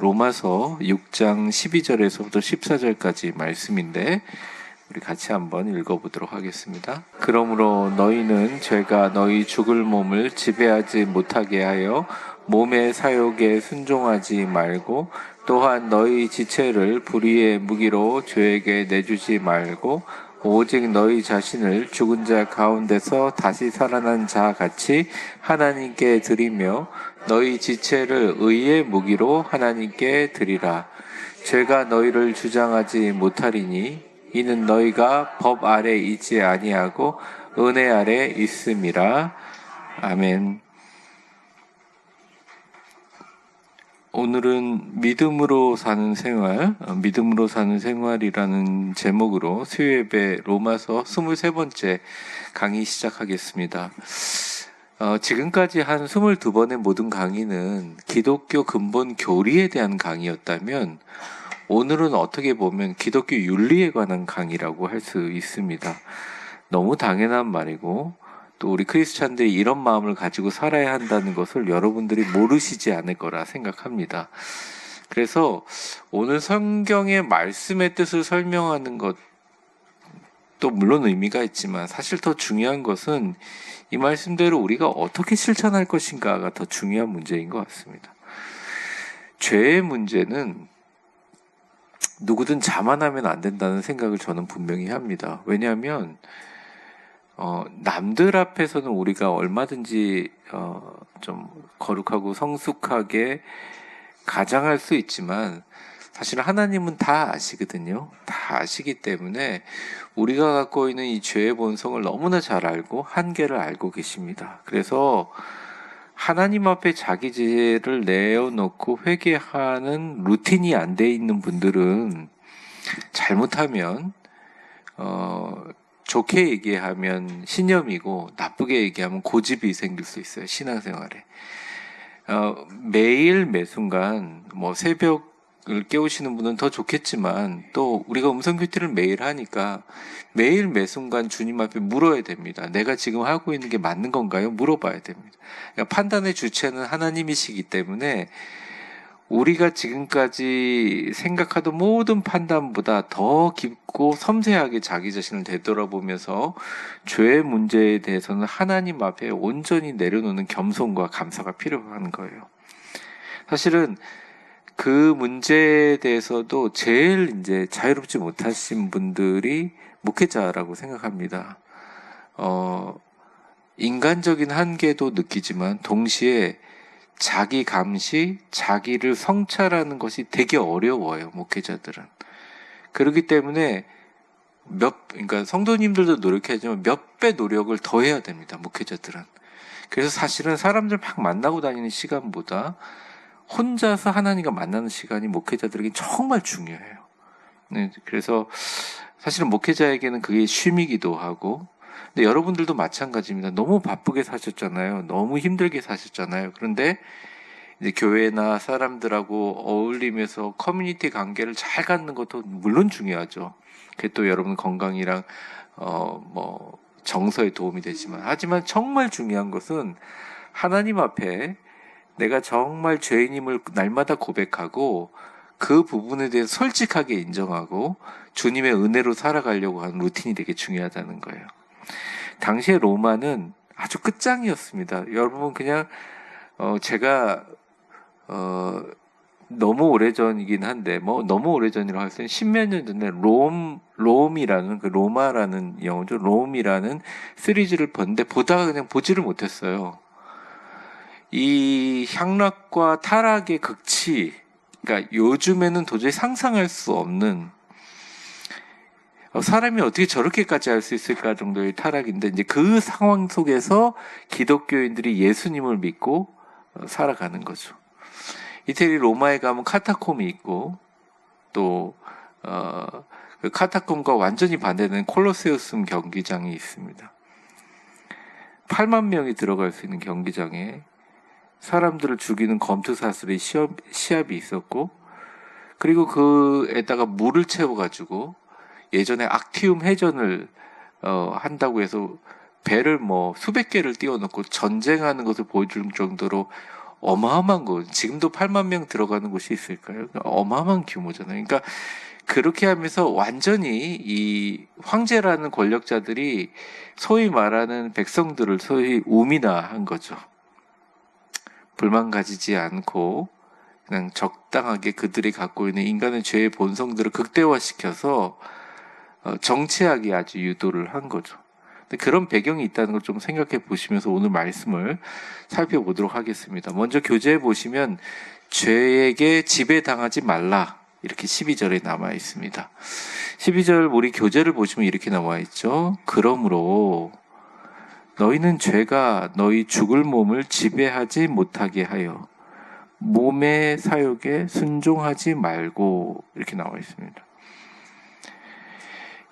로마서 6장 12절에서부터 14절까지 말씀인데 우리 같이 한번 읽어보도록 하겠습니다. 그러므로 너희는 죄가 너희 죽을 몸을 지배하지 못하게 하여 몸의 사욕에 순종하지 말고 또한 너희 지체를 불의의 무기로 죄에게 내주지 말고 오직 너희 자신을 죽은 자 가운데서 다시 살아난 자 같이 하나님께 드리며 너희 지체를 의의 무기로 하나님께 드리라. 죄가 너희를 주장하지 못하리니 이는 너희가 법 아래 있지 아니하고 은혜 아래 있음이라. 아멘. 오늘은 믿음으로 사는 생활이라는 제목으로 수요예배 로마서 23번째 강의 시작하겠습니다. 지금까지 한 22번의 모든 강의는 기독교 근본 교리에 대한 강의였다면 오늘은 어떻게 보면 기독교 윤리에 관한 강의라고 할 수 있습니다. 너무 당연한 말이고 또 우리 크리스찬들이 이런 마음을 가지고 살아야 한다는 것을 여러분들이 모르시지 않을 거라 생각합니다. 그래서 오늘 성경의 말씀의 뜻을 설명하는 것도 물론 의미가 있지만 사실 더 중요한 것은 이 말씀대로 우리가 어떻게 실천할 것인가가 더 중요한 문제인 것 같습니다. 죄의 문제는 누구든 자만하면 안 된다는 생각을 저는 분명히 합니다. 왜냐하면 남들 앞에서는 우리가 얼마든지 좀 거룩하고 성숙하게 가장할 수 있지만 사실 하나님은 다 아시거든요. 다 아시기 때문에 우리가 갖고 있는 이 죄의 본성을 너무나 잘 알고 한계를 알고 계십니다. 그래서 하나님 앞에 자기 죄를 내어놓고 회개하는 루틴이 안 돼 있는 분들은 잘못하면 좋게 얘기하면 신념이고 나쁘게 얘기하면 고집이 생길 수 있어요. 신앙생활에. 매일 매순간 새벽을 깨우시는 분은 더 좋겠지만 또 우리가 음성교태를 매일 하니까 매일 매순간 주님 앞에 물어야 됩니다. 내가 지금 하고 있는 게 맞는 건가요? 물어봐야 됩니다. 그러니까 판단의 주체는 하나님이시기 때문에 우리가 지금까지 생각하던 모든 판단보다 더 깊고 섬세하게 자기 자신을 되돌아보면서 죄의 문제에 대해서는 하나님 앞에 온전히 내려놓는 겸손과 감사가 필요한 거예요. 사실은 그 문제에 대해서도 제일 이제 자유롭지 못하신 분들이 목회자라고 생각합니다. 인간적인 한계도 느끼지만 동시에 자기 감시, 자기를 성찰하는 것이 되게 어려워요, 목회자들은. 그렇기 때문에 그러니까 성도님들도 노력해야지만 몇 배 노력을 더 해야 됩니다, 목회자들은. 그래서 사실은 사람들 막 만나고 다니는 시간보다 혼자서 하나님과 만나는 시간이 목회자들에게 정말 중요해요. 네, 그래서 사실은 목회자에게는 그게 쉼이기도 하고, 근데 여러분들도 마찬가지입니다. 너무 바쁘게 사셨잖아요. 너무 힘들게 사셨잖아요. 그런데 이제 교회나 사람들하고 어울리면서 커뮤니티 관계를 잘 갖는 것도 물론 중요하죠. 그게 또 여러분 건강이랑 정서에 도움이 되지만, 하지만 정말 중요한 것은 하나님 앞에 내가 정말 죄인임을 날마다 고백하고 그 부분에 대해서 솔직하게 인정하고 주님의 은혜로 살아가려고 하는 루틴이 되게 중요하다는 거예요. 당시에 로마는 아주 끝장이었습니다. 여러분 그냥 제가 너무 오래전이긴 한데 너무 오래전이라고 할 때는 십몇 년 전에 롬이라는 그 로마라는 영어죠. 롬이라는 시리즈를 봤는데 보다가 그냥 보지를 못했어요. 이 향락과 타락의 극치, 그러니까 요즘에는 도저히 상상할 수 없는 사람이 어떻게 저렇게까지 할 수 있을까 정도의 타락인데 이제 그 상황 속에서 기독교인들이 예수님을 믿고 살아가는 거죠. 이태리 로마에 가면 카타콤이 있고 또 그 카타콤과 완전히 반대되는 콜로세우스 경기장이 있습니다. 8만 명이 들어갈 수 있는 경기장에 사람들을 죽이는 검투사슬의 시합이 있었고 그리고 그에다가 물을 채워가지고 예전에 악티움 해전을 한다고 해서 배를 수백 개를 띄워놓고 전쟁하는 것을 보여줄 정도로 어마어마한 거. 지금도 8만 명 들어가는 곳이 있을까요? 어마어마한 규모잖아요. 그러니까 그렇게 하면서 완전히 이 황제라는 권력자들이 소위 말하는 백성들을 소위 우민화한 거죠. 불만 가지지 않고 그냥 적당하게 그들이 갖고 있는 인간의 죄의 본성들을 극대화시켜서 정치하게 아주 유도를 한 거죠. 근데 그런 배경이 있다는 걸 좀 생각해 보시면서 오늘 말씀을 살펴보도록 하겠습니다. 먼저 교재에 보시면 죄에게 지배당하지 말라 이렇게 12절에 남아 있습니다. 12절 우리 교재를 보시면 이렇게 나와 있죠. 그러므로 너희는 죄가 너희 죽을 몸을 지배하지 못하게 하여 몸의 사욕에 순종하지 말고 이렇게 나와 있습니다.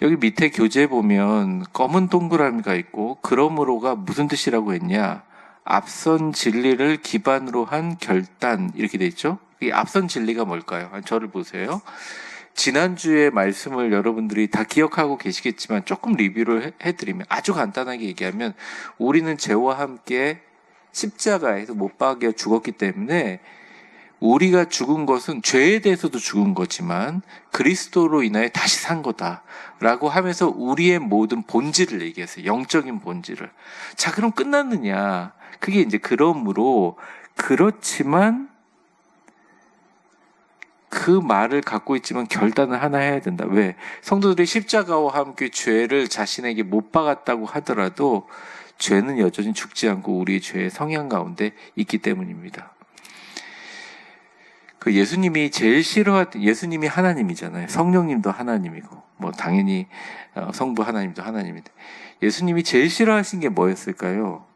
여기 밑에 교재에 보면 검은 동그라미가 있고 그러므로가 무슨 뜻이라고 했냐? 앞선 진리를 기반으로 한 결단 이렇게 돼 있죠? 이 앞선 진리가 뭘까요? 저를 보세요. 지난주에 말씀을 여러분들이 다 기억하고 계시겠지만 조금 리뷰를 해드리면 아주 간단하게 얘기하면 우리는 죄와 함께 십자가에서 못 박여 죽었기 때문에 우리가 죽은 것은 죄에 대해서도 죽은 거지만 그리스도로 인하여 다시 산 거다라고 하면서 우리의 모든 본질을 얘기했어요. 영적인 본질을. 자, 그럼 끝났느냐? 그게 이제 그러므로 그렇지만 그 말을 갖고 있지만 결단을 하나 해야 된다. 왜? 성도들이 십자가와 함께 죄를 자신에게 못 박았다고 하더라도 죄는 여전히 죽지 않고 우리의 죄의 성향 가운데 있기 때문입니다. 그 예수님이 제일 싫어하던, 예수님이 하나님이잖아요. 성령님도 하나님이고, 뭐 당연히 성부 하나님도 하나님인데 예수님이 제일 싫어하신 게 뭐였을까요?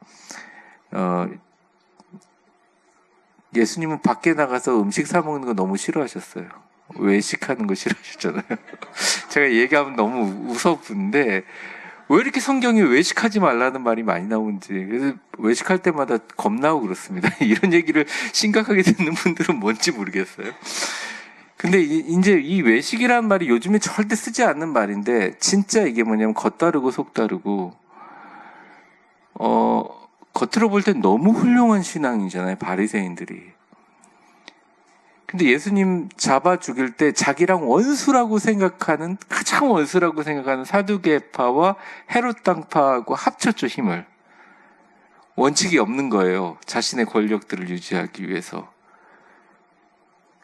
예수님은 밖에 나가서 음식 사 먹는 거 너무 싫어하셨어요. 외식하는 거 싫어하셨잖아요. 제가 얘기하면 너무 웃어보는데 왜 이렇게 성경에 외식하지 말라는 말이 많이 나오는지. 그래서 외식할 때마다 겁나고 그렇습니다. 이런 얘기를 심각하게 듣는 분들은 뭔지 모르겠어요. 근데 이제 이 외식이라는 말이 요즘에 절대 쓰지 않는 말인데 진짜 이게 뭐냐면 겉다르고 속다르고 겉으로 볼 땐 너무 훌륭한 신앙이잖아요. 바리새인들이. 근데 예수님 잡아 죽일 때 자기랑 원수라고 생각하는 가장 원수라고 생각하는 사두개파와 헤롯 당파하고 합쳤죠. 힘을. 원칙이 없는 거예요. 자신의 권력들을 유지하기 위해서.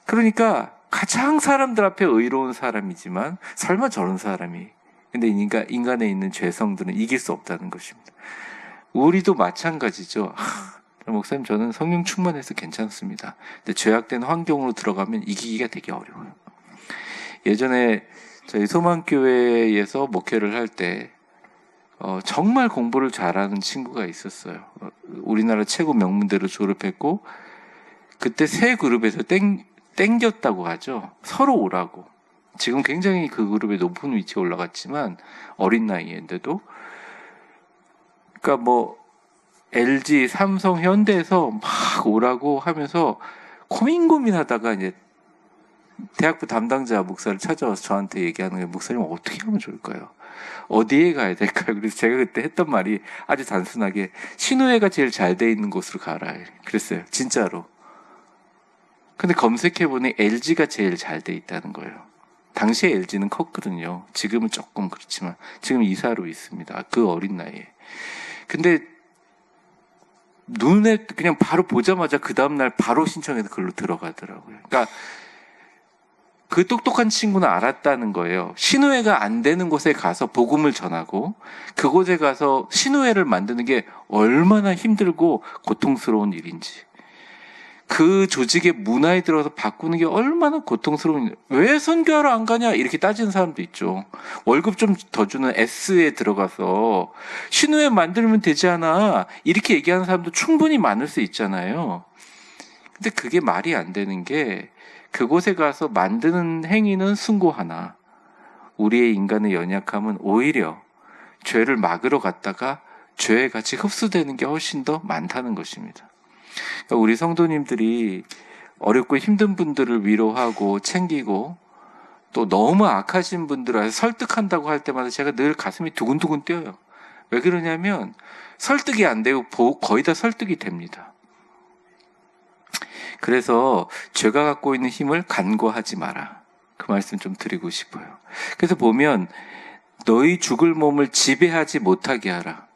그러니까 가장 사람들 앞에 의로운 사람이지만 설마 저런 사람이. 근데 인간에 있는 죄성들은 이길 수 없다는 것입니다. 우리도 마찬가지죠. 목사님 저는 성령 충만해서 괜찮습니다. 근데 죄악된 환경으로 들어가면 이기기가 되게 어려워요. 예전에 저희 소망교회에서 목회를 할 때 정말 공부를 잘하는 친구가 있었어요. 우리나라 최고 명문대로 졸업했고 그때 세 그룹에서 땡겼다고 하죠. 서로 오라고. 지금 굉장히 그 그룹에 높은 위치에 올라갔지만 어린 나이인데도 그러니까 뭐 LG, 삼성, 현대에서 막 오라고 하면서 고민하다가 이제 대학부 담당자 목사를 찾아와서 저한테 얘기하는 거예요. 목사님 어떻게 하면 좋을까요? 어디에 가야 될까요? 그래서 제가 그때 했던 말이 아주 단순하게 신우회가 제일 잘 돼 있는 곳으로 가라. 그랬어요. 진짜로. 근데 검색해보니 LG가 제일 잘 돼 있다는 거예요. 당시에 LG는 컸거든요. 지금은 조금 그렇지만 지금 이사로 있습니다. 그 어린 나이에. 근데 눈에 그냥 바로 보자마자 그 다음날 바로 신청해서 글로 들어가더라고요. 그러니까 그 똑똑한 친구는 알았다는 거예요. 신우회가 안 되는 곳에 가서 복음을 전하고 그곳에 가서 신우회를 만드는 게 얼마나 힘들고 고통스러운 일인지. 그 조직의 문화에 들어서 바꾸는 게 얼마나 고통스러운, 왜 선교하러 안 가냐 이렇게 따지는 사람도 있죠. 월급 좀 더 주는 S에 들어가서 신우회 만들면 되지 않아 이렇게 얘기하는 사람도 충분히 많을 수 있잖아요. 근데 그게 말이 안 되는 게 그곳에 가서 만드는 행위는 숭고하나 우리의 인간의 연약함은 오히려 죄를 막으러 갔다가 죄에 같이 흡수되는 게 훨씬 더 많다는 것입니다. 우리 성도님들이 어렵고 힘든 분들을 위로하고 챙기고 또 너무 악하신 분들을 설득한다고 할 때마다 제가 늘 가슴이 두근두근 뛰어요. 왜 그러냐면 설득이 안 되고 거의 다 설득이 됩니다. 그래서 죄가 갖고 있는 힘을 간과하지 마라. 그 말씀 좀 드리고 싶어요. 그래서 보면 너희 죽을 몸을 지배하지 못하게 하라.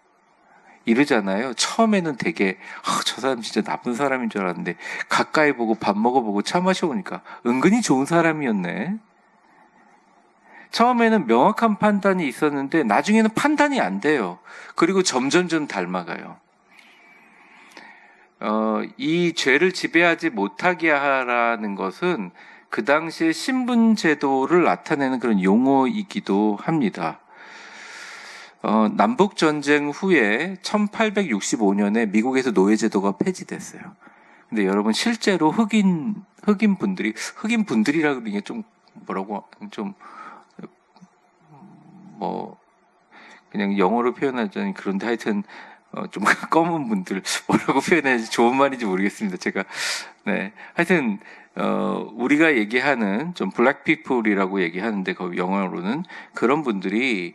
이러잖아요. 처음에는 되게 저 사람 진짜 나쁜 사람인 줄 알았는데 가까이 보고 밥 먹어보고 차 마셔보니까 은근히 좋은 사람이었네. 처음에는 명확한 판단이 있었는데 나중에는 판단이 안 돼요. 그리고 점점점 닮아가요. 이 죄를 지배하지 못하게 하라는 것은 그 당시에 신분제도를 나타내는 그런 용어이기도 합니다. 남북전쟁 후에 1865년에 미국에서 노예제도가 폐지됐어요. 근데 여러분 실제로 흑인분들이라 그러는 게 좀 뭐라고 좀 그냥 영어로 표현하자니 그런데 하여튼 좀 검은 분들 뭐라고 표현해야지 좋은 말인지 모르겠습니다. 제가 네 하여튼 우리가 얘기하는 좀 블랙 피플이라고 얘기하는데 그 영어로는 그런 분들이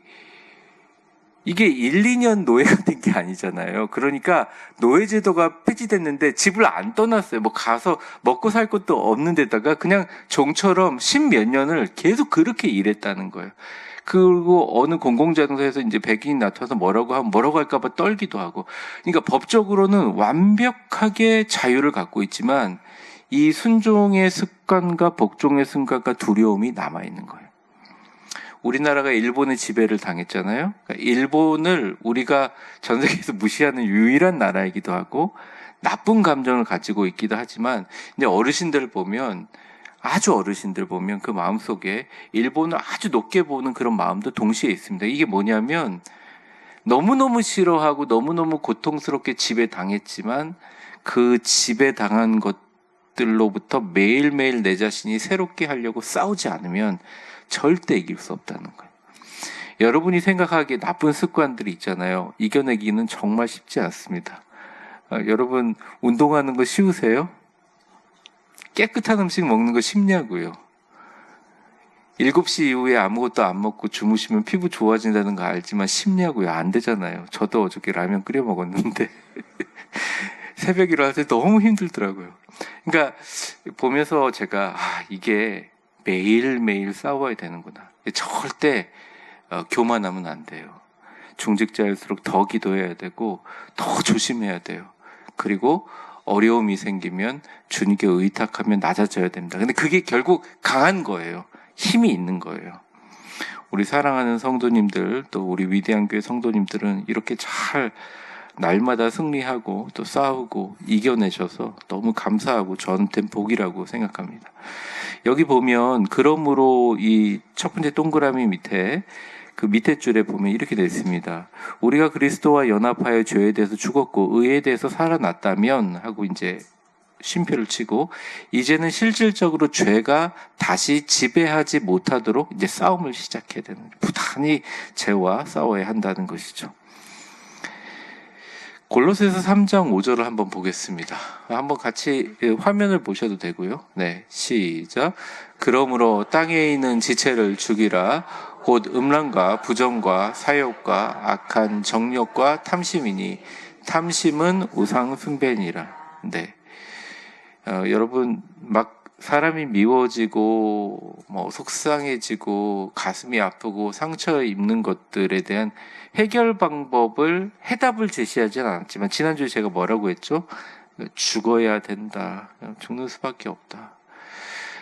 이게 1, 2년 노예가 된 게 아니잖아요. 그러니까 노예제도가 폐지됐는데 집을 안 떠났어요. 뭐 가서 먹고 살 것도 없는 데다가 그냥 종처럼 10몇 년을 계속 그렇게 일했다는 거예요. 그리고 어느 공공장소에서 이제 백인이 나타나서 뭐라고 하면 뭐라고 할까봐 떨기도 하고. 그러니까 법적으로는 완벽하게 자유를 갖고 있지만 이 순종의 습관과 복종의 습관과 두려움이 남아있는 거예요. 우리나라가 일본의 지배를 당했잖아요. 그러니까 일본을 우리가 전 세계에서 무시하는 유일한 나라이기도 하고 나쁜 감정을 가지고 있기도 하지만 이제 아주 어르신들 보면 그 마음속에 일본을 아주 높게 보는 그런 마음도 동시에 있습니다. 이게 뭐냐면 너무너무 싫어하고 너무너무 고통스럽게 지배당했지만 그 지배당한 것들로부터 매일매일 내 자신이 새롭게 하려고 싸우지 않으면 절대 이길 수 없다는 거예요. 여러분이 생각하기에 나쁜 습관들이 있잖아요. 이겨내기는 정말 쉽지 않습니다. 여러분 운동하는 거 쉬우세요? 깨끗한 음식 먹는 거 쉽냐고요. 7시 이후에 아무것도 안 먹고 주무시면 피부 좋아진다는 거 알지만 쉽냐고요. 안 되잖아요. 저도 어저께 라면 끓여 먹었는데 새벽 일어날 때 너무 힘들더라고요. 그러니까 보면서 제가 이게 매일매일 싸워야 되는구나. 절대 교만하면 안 돼요. 중직자일수록 더 기도해야 되고 더 조심해야 돼요. 그리고 어려움이 생기면 주님께 의탁하면 낮아져야 됩니다. 근데 그게 결국 강한 거예요. 힘이 있는 거예요. 우리 사랑하는 성도님들, 또 우리 위대한 교회 성도님들은 이렇게 잘 날마다 승리하고 또 싸우고 이겨내셔서 너무 감사하고 저한테는 복이라고 생각합니다. 여기 보면 그러므로 이 첫 번째 동그라미 밑에 그 밑에 줄에 보면 이렇게 되어 있습니다. 우리가 그리스도와 연합하여 죄에 대해서 죽었고 의에 대해서 살아났다면 하고 이제 쉼표를 치고 이제는 실질적으로 죄가 다시 지배하지 못하도록 이제 싸움을 시작해야 되는 거예요. 부단히 죄와 싸워야 한다는 것이죠. 골로새서 3장 5절을 한번 보겠습니다. 한번 같이 화면을 보셔도 되고요. 네, 시작. 그러므로 땅에 있는 지체를 죽이라. 곧 음란과 부정과 사욕과 악한 정욕과 탐심이니 탐심은 우상 숭배니라. 네, 여러분 막 사람이 미워지고 속상해지고 가슴이 아프고 상처 입는 것들에 대한 해결 방법을 해답을 제시하지는 않았지만 지난주에 제가 뭐라고 했죠? 죽어야 된다. 죽는 수밖에 없다.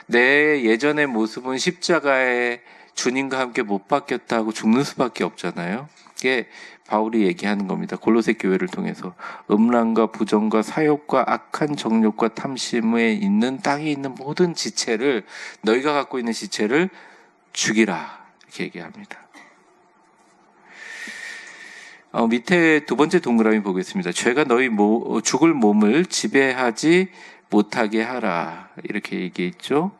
내 예전의 모습은 십자가에 주님과 함께 못 박혔다고 죽는 수밖에 없잖아요. 이게 바울이 얘기하는 겁니다. 골로새 교회를 통해서 음란과 부정과 사욕과 악한 정욕과 탐심에 있는 땅에 있는 모든 지체를 너희가 갖고 있는 지체를 죽이라 이렇게 얘기합니다. 밑에 두 번째 동그라미 보겠습니다. 죄가 너희 죽을 몸을 지배하지 못하게 하라 이렇게 얘기했죠.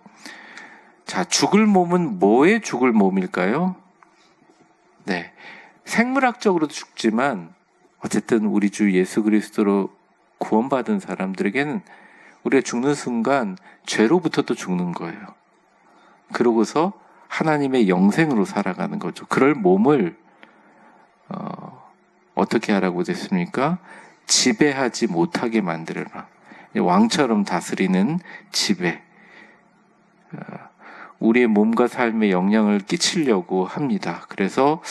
자, 죽을 몸은 뭐의 죽을 몸일까요? 네, 생물학적으로도 죽지만 어쨌든 우리 주 예수 그리스도로 구원받은 사람들에게는 우리가 죽는 순간 죄로부터도 죽는 거예요. 그러고서 하나님의 영생으로 살아가는 거죠. 그럴 몸을 어떻게 하라고 됐습니까? 지배하지 못하게 만들어라. 왕처럼 다스리는 지배, 우리의 몸과 삶에 영향을 끼치려고 합니다. 그래서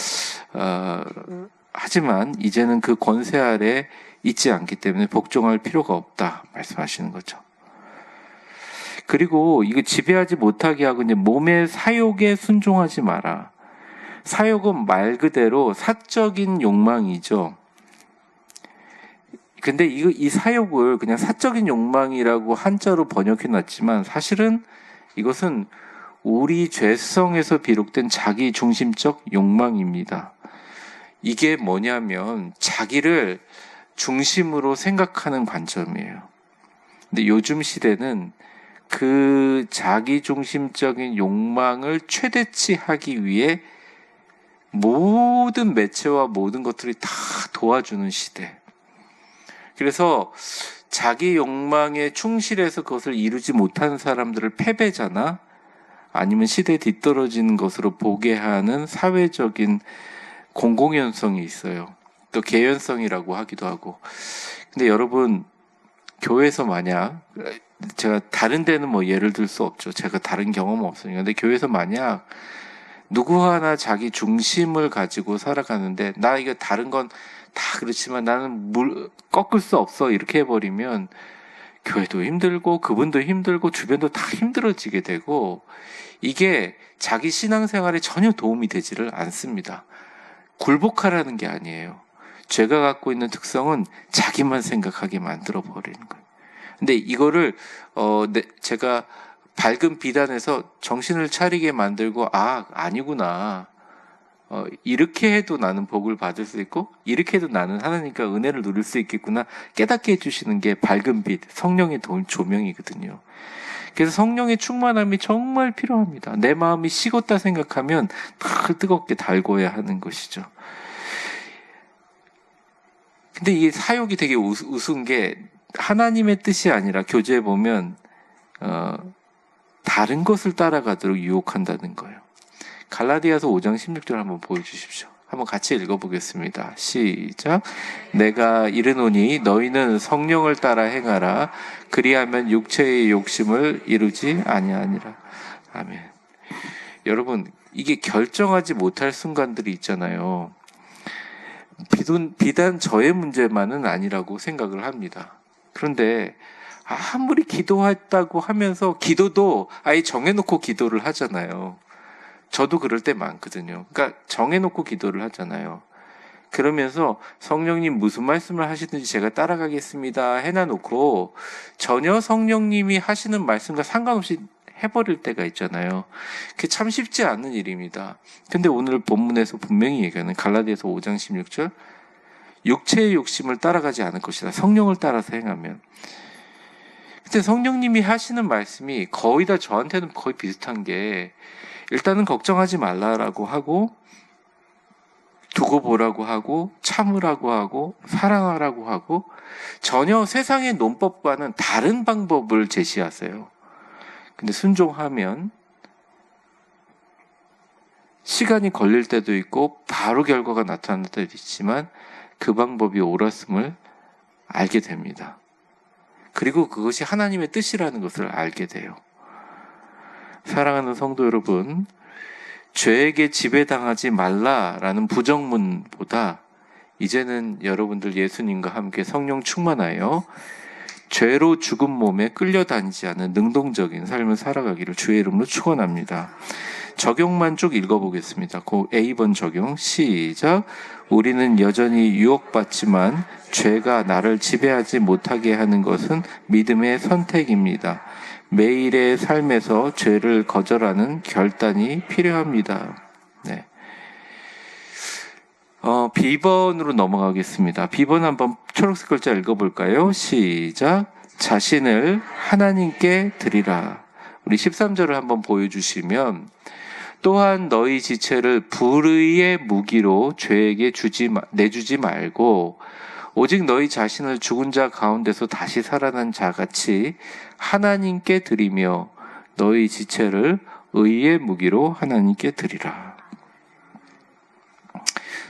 하지만 이제는 그 권세 아래 있지 않기 때문에 복종할 필요가 없다 말씀하시는 거죠. 그리고 이거 지배하지 못하게 하고 이제 몸의 사욕에 순종하지 마라. 사욕은 말 그대로 사적인 욕망이죠. 근데 이 사욕을 그냥 사적인 욕망이라고 한자로 번역해 놨지만 사실은 이것은 우리 죄성에서 비롯된 자기 중심적 욕망입니다. 이게 뭐냐면 자기를 중심으로 생각하는 관점이에요. 근데 요즘 시대는 그 자기 중심적인 욕망을 최대치하기 위해 모든 매체와 모든 것들이 다 도와주는 시대. 그래서 자기 욕망에 충실해서 그것을 이루지 못하는 사람들을 패배자나 아니면 시대에 뒤떨어지는 것으로 보게 하는 사회적인 공공연성이 있어요. 또 개연성이라고 하기도 하고. 근데 여러분, 교회에서 만약, 제가 다른 데는 뭐 예를 들 수 없죠. 제가 다른 경험은 없으니까. 근데 교회에서 만약 누구 하나 자기 중심을 가지고 살아가는데 나 이거 다른 건 다 그렇지만 나는 꺾을 수 없어 이렇게 해버리면 교회도 힘들고 그분도 힘들고 주변도 다 힘들어지게 되고 이게 자기 신앙생활에 전혀 도움이 되지를 않습니다. 굴복하라는 게 아니에요. 죄가 갖고 있는 특성은 자기만 생각하게 만들어 버리는 거예요. 근데 이거를 제가 밝은 비단에서 정신을 차리게 만들고 아니구나. 이렇게 해도 나는 복을 받을 수 있고 이렇게 해도 나는 하나님과 은혜를 누릴 수 있겠구나 깨닫게 해주시는 게 밝은 빛, 성령의 조명이거든요. 그래서 성령의 충만함이 정말 필요합니다. 내 마음이 식었다 생각하면 다 뜨겁게 달궈야 하는 것이죠. 근데 이 사욕이 되게 우스운 게 하나님의 뜻이 아니라 교재에 보면 다른 것을 따라가도록 유혹한다는 거예요. 갈라디아서 5장 16절 한번 보여주십시오. 한번 같이 읽어보겠습니다. 시작. 내가 이르노니 너희는 성령을 따라 행하라. 그리하면 육체의 욕심을 이루지 아니하니라. 아멘. 여러분, 이게 결정하지 못할 순간들이 있잖아요. 비단 저의 문제만은 아니라고 생각을 합니다. 그런데 아무리 기도했다고 하면서 기도도 아예 정해놓고 기도를 하잖아요. 저도 그럴 때 많거든요. 그러니까 정해놓고 기도를 하잖아요. 그러면서 성령님 무슨 말씀을 하시든지 제가 따라가겠습니다 해놔놓고 전혀 성령님이 하시는 말씀과 상관없이 해버릴 때가 있잖아요. 그게 참 쉽지 않은 일입니다. 근데 오늘 본문에서 분명히 얘기하는 갈라디아서 5장 16절 육체의 욕심을 따라가지 않을 것이다. 성령을 따라서 행하면. 근데 성령님이 하시는 말씀이 거의 다 저한테는 거의 비슷한 게 일단은 걱정하지 말라라고 하고 두고 보라고 하고 참으라고 하고 사랑하라고 하고 전혀 세상의 논법과는 다른 방법을 제시하세요. 근데 순종하면 시간이 걸릴 때도 있고 바로 결과가 나타날 때도 있지만 그 방법이 옳았음을 알게 됩니다. 그리고 그것이 하나님의 뜻이라는 것을 알게 돼요. 사랑하는 성도 여러분, 죄에게 지배당하지 말라라는 부정문보다 이제는 여러분들 예수님과 함께 성령 충만하여 죄로 죽은 몸에 끌려다니지 않는 능동적인 삶을 살아가기를 주의 이름으로 축원합니다. 적용만 쭉 읽어보겠습니다. 그 A번 적용 시작. 우리는 여전히 유혹받지만 죄가 나를 지배하지 못하게 하는 것은 믿음의 선택입니다. 매일의 삶에서 죄를 거절하는 결단이 필요합니다. 네. B번으로 넘어가겠습니다. B번 한번 초록색 글자 읽어볼까요? 시작. 자신을 하나님께 드리라. 우리 13절을 한번 보여주시면 또한 너희 지체를 불의의 무기로 죄에게 내주지 말고 오직 너희 자신을 죽은 자 가운데서 다시 살아난 자같이 하나님께 드리며 너희 지체를 의의 무기로 하나님께 드리라.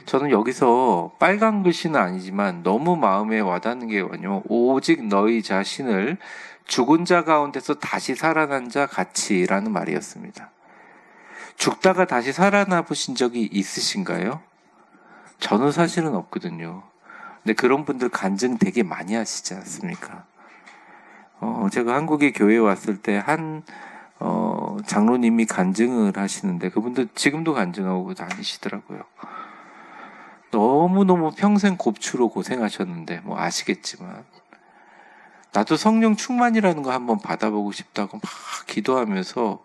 저는 여기서 빨간 글씨는 아니지만 너무 마음에 와닿는 게 뭐냐면 오직 너희 자신을 죽은 자 가운데서 다시 살아난 자 같이라는 말이었습니다. 죽다가 다시 살아나 보신 적이 있으신가요? 저는 사실은 없거든요. 근데 그런 분들 간증 되게 많이 하시지 않습니까? 제가 한국에 교회에 왔을 때 장로님이 간증을 하시는데 그분도 지금도 간증하고 다니시더라고요. 너무너무 평생 곱추로 고생하셨는데 뭐 아시겠지만 나도 성령 충만이라는 거 한번 받아보고 싶다고 막 기도하면서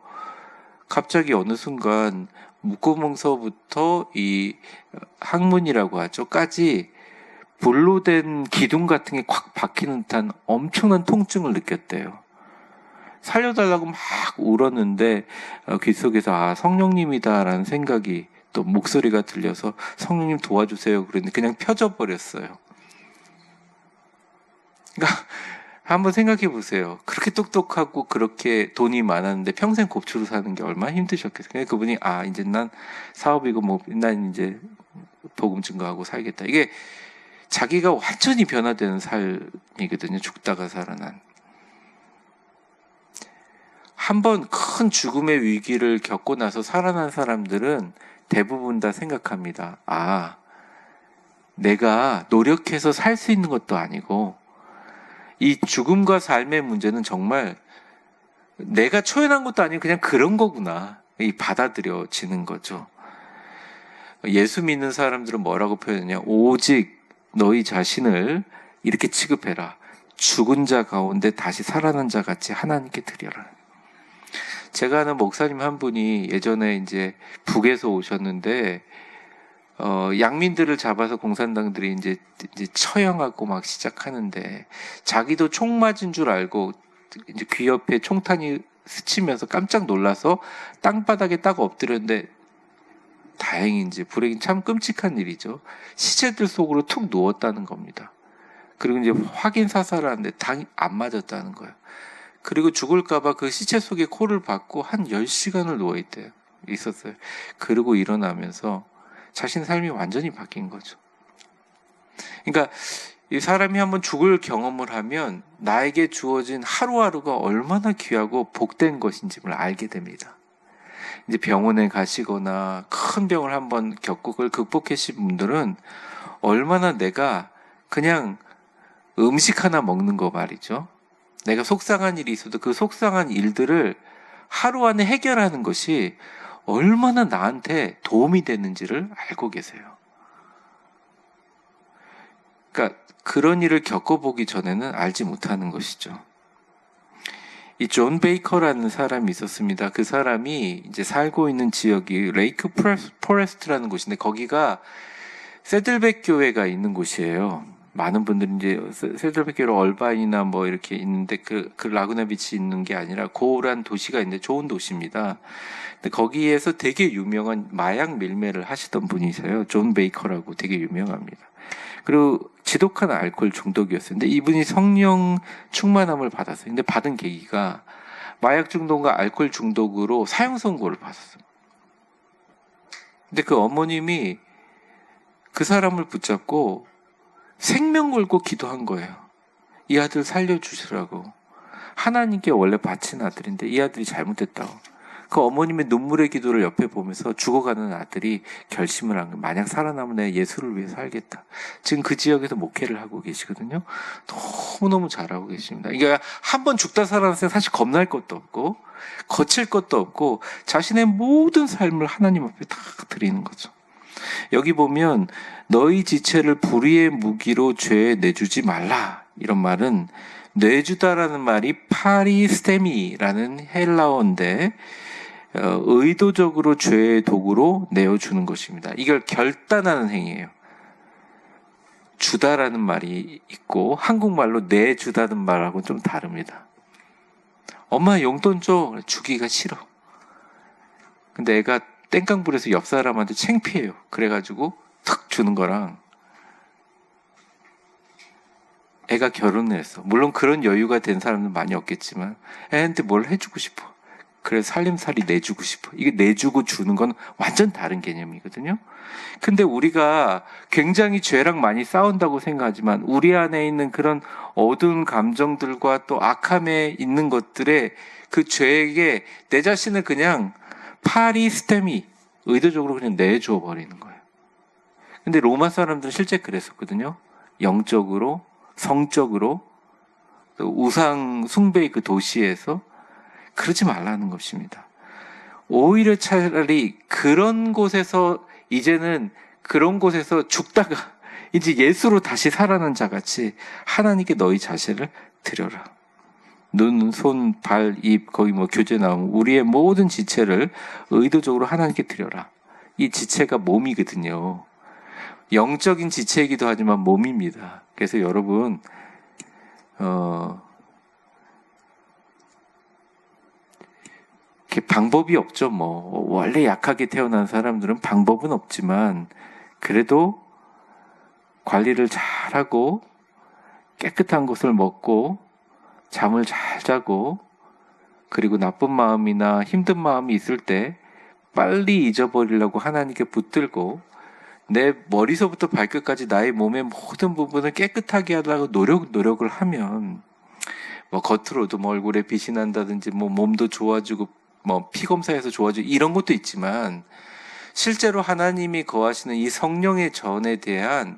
갑자기 어느 순간 목구멍서부터 이 항문이라고 하죠,까지 불로 된 기둥 같은 게 콱 박히는 듯한 엄청난 통증을 느꼈대요. 살려달라고 막 울었는데 귀 속에서 성령님이다라는 생각이 또 목소리가 들려서 성령님 도와주세요 그랬는데 그냥 펴져 버렸어요. 그러니까 한번 생각해 보세요. 그렇게 똑똑하고 그렇게 돈이 많았는데 평생 곱추로 사는 게 얼마나 힘드셨겠어요. 그분이 이제 난 사업이고 뭐 난 이제 복음 증거하고 살겠다. 이게 자기가 완전히 변화되는 삶이거든요. 죽다가 살아난. 한번 큰 죽음의 위기를 겪고 나서 살아난 사람들은 대부분 다 생각합니다. 내가 노력해서 살 수 있는 것도 아니고 이 죽음과 삶의 문제는 정말 내가 초연한 것도 아니고 그냥 그런 거구나. 받아들여지는 거죠. 예수 믿는 사람들은 뭐라고 표현하냐? 오직 너희 자신을 이렇게 취급해라. 죽은 자 가운데 다시 살아난 자 같이 하나님께 드려라. 제가 아는 목사님 한 분이 예전에 이제 북에서 오셨는데 양민들을 잡아서 공산당들이 이제 처형하고 막 시작하는데 자기도 총 맞은 줄 알고 이제 귀 옆에 총탄이 스치면서 깜짝 놀라서 땅바닥에 딱 엎드렸는데 다행인지 불행히 참 끔찍한 일이죠. 시체들 속으로 툭 누웠다는 겁니다. 그리고 이제 확인 사살을 하는데 당이 안 맞았다는 거예요. 그리고 죽을까봐 그 시체 속에 코를 박고 한 10시간을 누워있대요. 있었어요. 그리고 일어나면서 자신의 삶이 완전히 바뀐 거죠. 그러니까 이 사람이 한번 죽을 경험을 하면 나에게 주어진 하루하루가 얼마나 귀하고 복된 것인지를 알게 됩니다. 이제 병원에 가시거나 큰 병을 한번 겪고 그걸 극복하신 분들은 얼마나 내가 그냥 음식 하나 먹는 거 말이죠. 내가 속상한 일이 있어도 그 속상한 일들을 하루 안에 해결하는 것이 얼마나 나한테 도움이 되는지를 알고 계세요. 그러니까 그런 일을 겪어보기 전에는 알지 못하는 것이죠. 이 존 베이커라는 사람이 있었습니다. 그 사람이 이제 살고 있는 지역이 레이크 포레스트라는 곳인데 거기가 세들백 교회가 있는 곳이에요. 많은 분들이 이제 세들백 교회 얼바인이나 뭐 이렇게 있는데 그 라구나 비치 있는 게 아니라 고울한 도시가 있는데 좋은 도시입니다. 근데 거기에서 되게 유명한 마약 밀매를 하시던 분이세요. 존 베이커라고 되게 유명합니다. 그리고 지독한 알코올 중독이었어요. 근데 이분이 성령 충만함을 받았어요. 근데 받은 계기가 마약 중독과 알코올 중독으로 사형 선고를 받았어요. 근데 그 어머님이 그 사람을 붙잡고 생명 걸고 기도한 거예요. 이 아들 살려주시라고. 하나님께 원래 바친 아들인데 이 아들이 잘못했다고. 그 어머님의 눈물의 기도를 옆에 보면서 죽어가는 아들이 결심을 한 거예요. 만약 살아남으면 내가 예수를 위해 살겠다. 지금 그 지역에서 목회를 하고 계시거든요. 너무너무 잘하고 계십니다. 이게 한 번 죽다 살아났을 때 사실 겁날 것도 없고 거칠 것도 없고 자신의 모든 삶을 하나님 앞에 다 드리는 거죠. 여기 보면 너희 지체를 불의의 무기로 죄에 내주지 말라. 이런 말은 내주다라는 말이 파리스테미라는 헬라어인데 의도적으로 죄의 도구로 내어주는 것입니다. 이걸 결단하는 행위예요. 주다라는 말이 있고 한국말로 내주다는 말하고는 좀 다릅니다. 엄마 용돈 줘. 주기가 싫어. 근데 애가 땡깡부려서 옆 사람한테 창피해요. 그래가지고 탁 주는 거랑 애가 결혼을 했어. 물론 그런 여유가 된 사람은 많이 없겠지만 애한테 뭘 해주고 싶어. 그래서 살림살이 내주고 싶어. 이게 내주고 주는 건 완전 다른 개념이거든요. 근데 우리가 굉장히 죄랑 많이 싸운다고 생각하지만 우리 안에 있는 그런 어두운 감정들과 또 악함에 있는 것들에 그 죄에게 내 자신을 그냥 파리스테미 의도적으로 그냥 내주어 버리는 거예요. 근데 로마 사람들은 실제 그랬었거든요. 영적으로, 성적으로, 우상 숭배의 그 도시에서 그러지 말라는 것입니다. 오히려 차라리 그런 곳에서 이제는 그런 곳에서 죽다가 이제 예수로 다시 살아난 자 같이 하나님께 너희 자신을 드려라. 눈, 손, 발, 입, 거기 뭐 교재 나오면 우리의 모든 지체를 의도적으로 하나님께 드려라. 이 지체가 몸이거든요. 영적인 지체이기도 하지만 몸입니다. 그래서 여러분 이렇게 방법이 없죠. 뭐 원래 약하게 태어난 사람들은 방법은 없지만 그래도 관리를 잘하고 깨끗한 것을 먹고 잠을 잘 자고 그리고 나쁜 마음이나 힘든 마음이 있을 때 빨리 잊어버리려고 하나님께 붙들고 내 머리서부터 발끝까지 나의 몸의 모든 부분을 깨끗하게 하려고 노력을 하면 뭐 겉으로도 뭐 얼굴에 빛이 난다든지 뭐 몸도 좋아지고 뭐 피 검사에서 좋아지고 이런 것도 있지만 실제로 하나님이 거하시는 이 성령의 전에 대한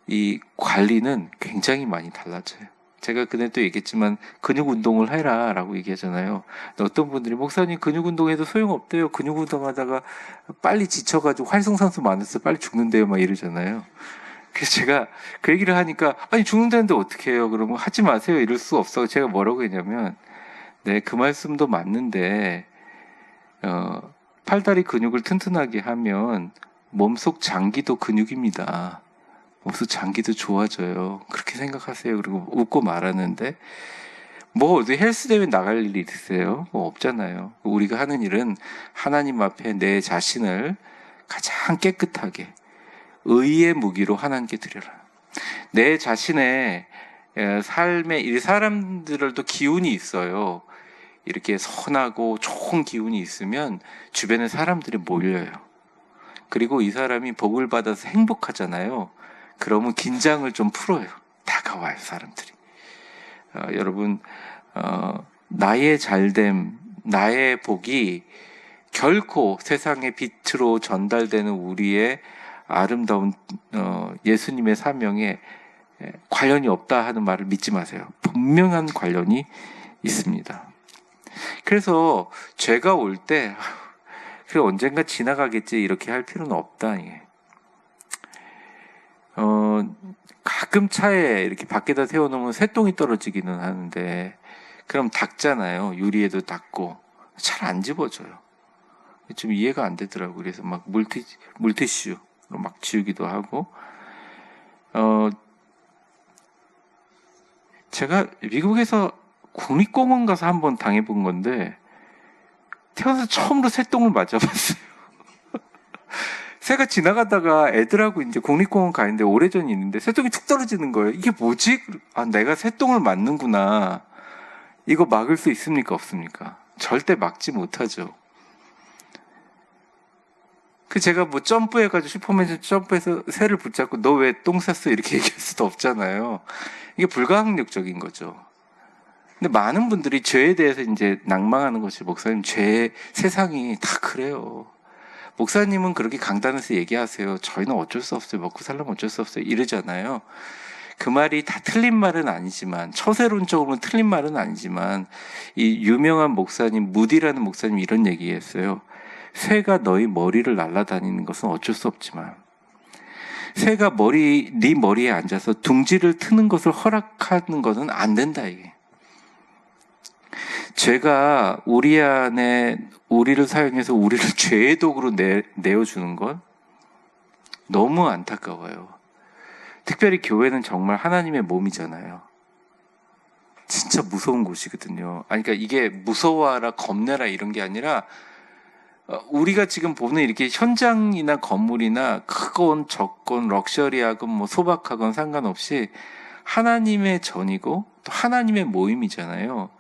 이 관리는 굉장히 많이 달라져요. 제가 그때 또 얘기했지만 근육 운동을 해라 라고 얘기하잖아요. 어떤 분들이 목사님 근육 운동해도 소용없대요. 근육 운동하다가 빨리 지쳐가지고 활성산소 많아서 빨리 죽는데요 막 이러잖아요. 그래서 제가 그 얘기를 하니까 아니 죽는다는데 어떻게 해요? 그러면 하지 마세요. 이럴 수 없어. 제가 뭐라고 했냐면 네, 그 말씀도 맞는데 팔다리 근육을 튼튼하게 하면 몸속 장기도 근육입니다. 몸속 장기도 좋아져요. 그렇게 생각하세요. 그리고 웃고 말하는데 뭐 어디 헬스 대회 나갈 일이 있으세요? 뭐 없잖아요. 우리가 하는 일은 하나님 앞에 내 자신을 가장 깨끗하게 의의 무기로 하나님께 드려라. 내 자신의 삶에 이 사람들도 기운이 있어요. 이렇게 선하고 좋은 기운이 있으면 주변에 사람들이 몰려요. 그리고 이 사람이 복을 받아서 행복하잖아요. 그러면 긴장을 좀 풀어요. 다가와요, 사람들이. 여러분, 나의 잘됨, 나의 복이 결코 세상의 빛으로 전달되는 우리의 아름다운 예수님의 사명에 관련이 없다 하는 말을 믿지 마세요. 분명한 관련이 있습니다. 그래서 죄가 올 때 그래 언젠가 지나가겠지 이렇게 할 필요는 없다. 가끔 차에 이렇게 밖에다 세워놓으면 새똥이 떨어지기는 하는데 그럼 닦잖아요. 유리에도 닦고 잘 안 집어져요. 좀 이해가 안 되더라고요. 그래서 막 물티슈로 막 지우기도 하고 제가 미국에서 국립공원 가서 한번 당해본 건데 태어나서 처음으로 새똥을 맞아봤어요. 새가 지나가다가 애들하고 이제 국립공원 가는데 오래전이 있는데 새똥이 툭 떨어지는 거예요. 이게 뭐지? 아, 내가 새똥을 맞는구나. 이거 막을 수 있습니까? 없습니까? 절대 막지 못하죠. 그 제가 뭐 점프해가지고 슈퍼맨 점프해서 새를 붙잡고 너 왜 똥 쌌어? 이렇게 얘기할 수도 없잖아요. 이게 불가항력적인 거죠. 근데 많은 분들이 죄에 대해서 이제 낭망하는 것이 목사님 세상이 다 그래요. 목사님은 그렇게 강단에서 얘기하세요. 저희는 어쩔 수 없어요. 먹고 살려면 어쩔 수 없어요. 이러잖아요. 그 말이 다 틀린 말은 아니지만 처세론적으로는 틀린 말은 아니지만 이 유명한 목사님 무디라는 목사님이 이런 얘기했어요. 새가 너희 머리를 날아다니는 것은 어쩔 수 없지만 새가 네 머리에 앉아서 둥지를 트는 것을 허락하는 것은 안 된다 이게. 죄가 우리 안에 우리를 사용해서 우리를 죄의 도구로 내어주는 건 너무 안타까워요. 특별히 교회는 정말 하나님의 몸이잖아요. 진짜 무서운 곳이거든요. 아니, 그러니까 이게 무서워하라 겁내라 이런 게 아니라 우리가 지금 보는 이렇게 현장이나 건물이나 크건 적건 럭셔리하건 뭐 소박하건 상관없이 하나님의 전이고 또 하나님의 모임이잖아요.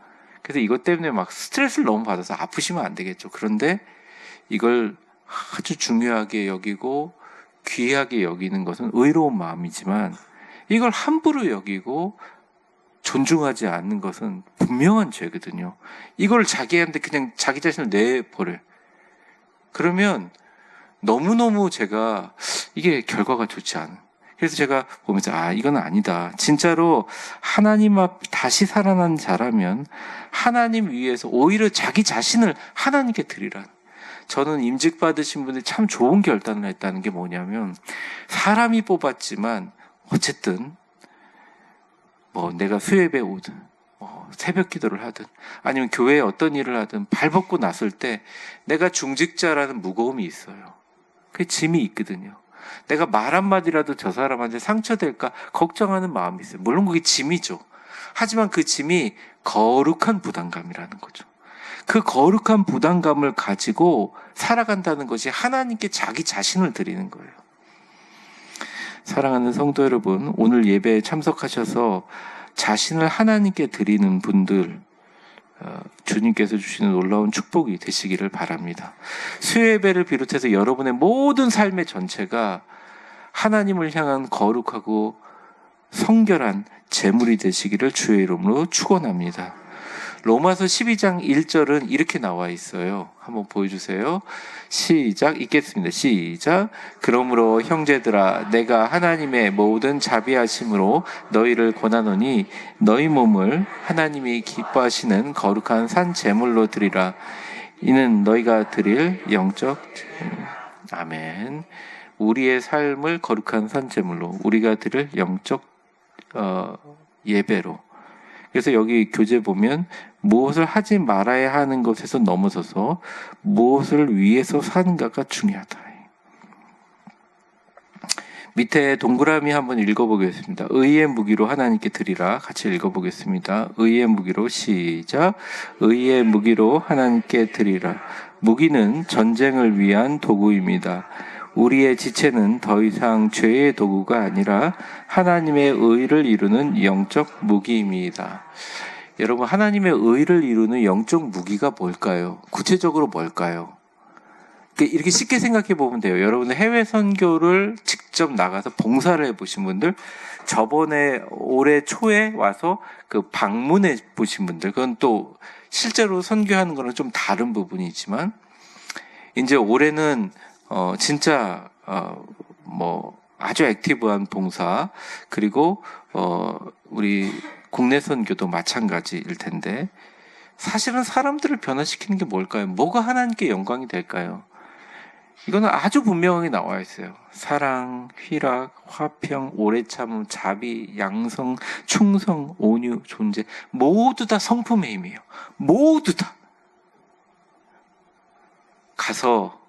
그래서 이것 때문에 막 스트레스를 너무 받아서 아프시면 안 되겠죠. 그런데 이걸 아주 중요하게 여기고 귀하게 여기는 것은 의로운 마음이지만 이걸 함부로 여기고 존중하지 않는 것은 분명한 죄거든요. 이걸 자기한테 그냥 자기 자신을 내버려요. 그러면 너무너무 제가 이게 결과가 좋지 않은. 그래서 제가 보면서 이건 아니다. 진짜로 하나님 앞 다시 살아난 자라면 하나님 위해서 오히려 자기 자신을 하나님께 드리라. 저는 임직 받으신 분들이 참 좋은 결단을 했다는 게 뭐냐면 사람이 뽑았지만 어쨌든 내가 수협에 오든 새벽 기도를 하든 아니면 교회에 어떤 일을 하든 발벗고 났을 때 내가 중직자라는 무거움이 있어요. 그 짐이 있거든요. 내가 말 한마디라도 저 사람한테 상처될까 걱정하는 마음이 있어요. 물론 그게 짐이죠. 하지만 그 짐이 거룩한 부담감이라는 거죠. 그 거룩한 부담감을 가지고 살아간다는 것이 하나님께 자기 자신을 드리는 거예요. 사랑하는 성도 여러분, 오늘 예배에 참석하셔서 자신을 하나님께 드리는 분들, 주님께서 주시는 놀라운 축복이 되시기를 바랍니다. 수요예배를 비롯해서 여러분의 모든 삶의 전체가 하나님을 향한 거룩하고 성결한 제물이 되시기를 주의 이름으로 축원합니다. 로마서 12장 1절은 이렇게 나와 있어요. 한번 보여주세요. 시작. 읽겠습니다. 시작. 그러므로 형제들아 내가 하나님의 모든 자비하심으로 너희를 권하노니 너희 몸을 하나님이 기뻐하시는 거룩한 산 제물로 드리라. 이는 너희가 드릴 영적 아멘. 우리의 삶을 거룩한 산 제물로 우리가 드릴 영적 예배로. 그래서 여기 교재 보면 무엇을 하지 말아야 하는 것에서 넘어서서 무엇을 위해서 사는가가 중요하다. 밑에 동그라미 한번 읽어보겠습니다. 의의 무기로 하나님께 드리라. 같이 읽어보겠습니다. 의의 무기로 시작. 의의 무기로 하나님께 드리라. 무기는 전쟁을 위한 도구입니다. 우리의 지체는 더 이상 죄의 도구가 아니라 하나님의 의를 이루는 영적 무기입니다. 여러분, 하나님의 의를 이루는 영적 무기가 뭘까요? 구체적으로 뭘까요? 이렇게 쉽게 생각해 보면 돼요. 여러분은 해외 선교를 직접 나가서 봉사를 해보신 분들, 저번에 올해 초에 와서 그 방문해 보신 분들, 그건 또 실제로 선교하는 거는 좀 다른 부분이지만, 이제 올해는 진짜 아주 액티브한 봉사, 그리고 우리 국내 선교도 마찬가지일 텐데, 사실은 사람들을 변화시키는 게 뭘까요? 뭐가 하나님께 영광이 될까요? 이거는 아주 분명하게 나와 있어요. 사랑, 희락, 화평, 오래 참음, 자비, 양성, 충성, 온유, 존재, 모두 다 성품의 힘이에요. 모두 다. 가서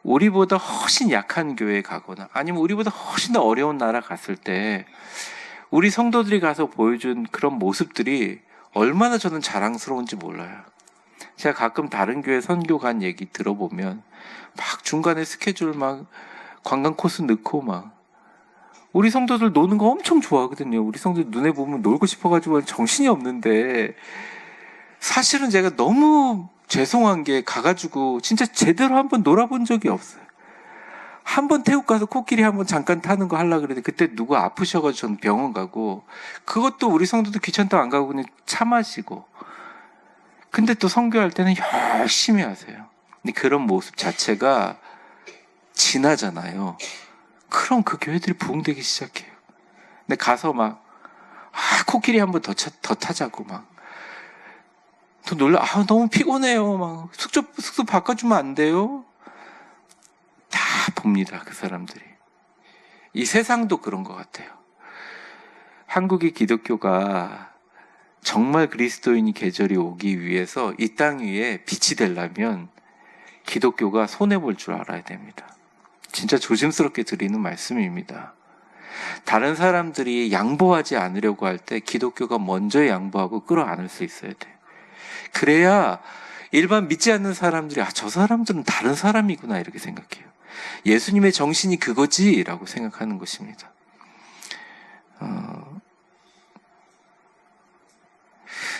우리보다 훨씬 약한 교회에 가거나 아니면 우리보다 훨씬 더 어려운 나라 갔을 때 우리 성도들이 가서 보여준 그런 모습들이 얼마나 저는 자랑스러운지 몰라요. 제가 가끔 다른 교회 선교 간 얘기 들어보면 막 중간에 스케줄 막 관광 코스 넣고 막 우리 성도들 노는 거 엄청 좋아하거든요. 우리 성도들 눈에 보면 놀고 싶어가지고 정신이 없는데 사실은 제가 너무 죄송한 게 가가지고 진짜 제대로 한번 놀아본 적이 없어요. 한번 태국 가서 코끼리 한번 잠깐 타는 거 하려고 그랬는데 그때 누구 아프셔가지고 전 병원 가고 그것도 우리 성도들 귀찮다고 안 가고 그냥 차 마시고 근데 또 선교할 때는 열심히 하세요. 근데 그런 모습 자체가 진하잖아요. 그럼 그 교회들이 부흥되기 시작해요. 근데 가서 막 코끼리 한번 더 타자고 막 더 놀라 너무 피곤해요. 막 숙소 바꿔주면 안 돼요? 다 봅니다. 그 사람들이. 이 세상도 그런 것 같아요. 한국의 기독교가 정말 그리스도인이 계절이 오기 위해서 이 땅 위에 빛이 되려면 기독교가 손해볼 줄 알아야 됩니다. 진짜 조심스럽게 드리는 말씀입니다. 다른 사람들이 양보하지 않으려고 할 때 기독교가 먼저 양보하고 끌어안을 수 있어야 돼요. 그래야 일반 믿지 않는 사람들이 저 사람들은 다른 사람이구나 이렇게 생각해요. 예수님의 정신이 그거지 라고 생각하는 것입니다.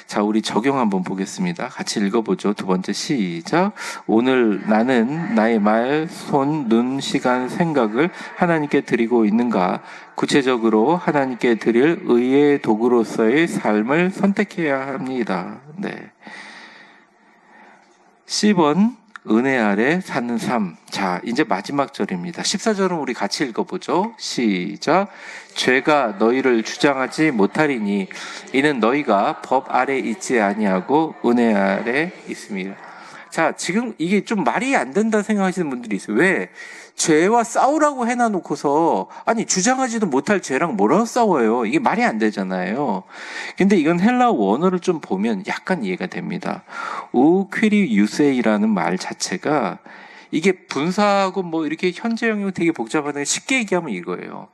자, 우리 적용 한번 보겠습니다. 같이 읽어보죠. 두 번째 시작. 오늘 나는 나의 말, 손, 눈, 시간, 생각을 하나님께 드리고 있는가? 구체적으로 하나님께 드릴 의의 도구로서의 삶을 선택해야 합니다. 네. 10번 은혜 아래 사는 삶. 자, 이제 마지막 절입니다. 14절은 우리 같이 읽어보죠. 시작. 죄가 너희를 주장하지 못하리니 이는 너희가 법 아래 있지 아니하고 은혜 아래 있습니다. 자, 지금 이게 좀 말이 안 된다 생각하시는 분들이 있어요. 왜? 죄와 싸우라고 해놔놓고서 아니 주장하지도 못할 죄랑 뭐라고 싸워요? 이게 말이 안 되잖아요. 근데 이건 헬라어 원어를 좀 보면 약간 이해가 됩니다. 우퀴리 유세이라는 말 자체가 이게 분사하고 뭐 이렇게 현재형이 되게 복잡한데 쉽게 얘기하면 이거예요.